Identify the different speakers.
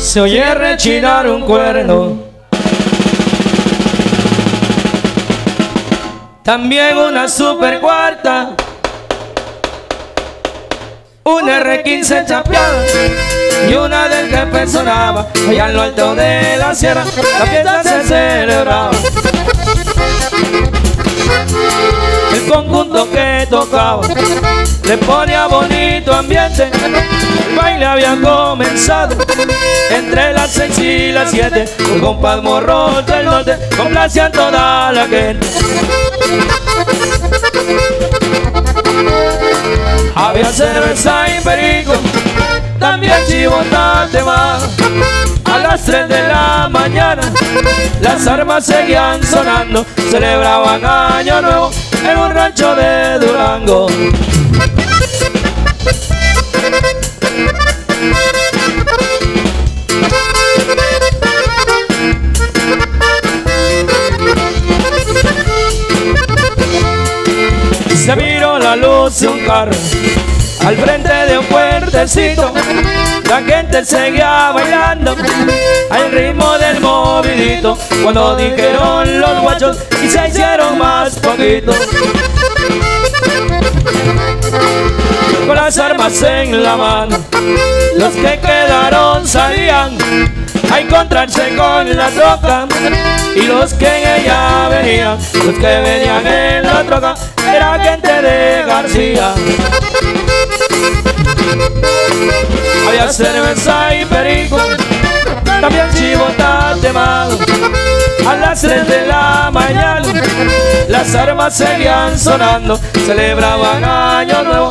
Speaker 1: se oye rechinar un cuerno. También una super cuarta, una R15 chapeada y una del que sonaba. Allá en lo alto de la sierra la fiesta se celebraba. El conjunto que tocaba le ponía bonito ambiente. El baile había comenzado entre las 6 y las 7. Los compas morros del norte complacían toda la gente. Había cerveza y perico, también chivotate más. A las 3 de la mañana las armas seguían sonando. Celebraban Año Nuevo en un rancho de Durango. Se miró la luz de un carro al frente de un puertecito. La gente seguía bailando al ritmo del movidito. Cuando dijeron los guachos y se hicieron más poquitos, con las armas en la mano, los que quedaron salían a encontrarse con la troca. Y los que en ella venían, los que venían en la troca, era gente de García. Había cerveza y perico, también chivotate más. A las 3 de la mañana las armas seguían sonando. Celebraban Año Nuevo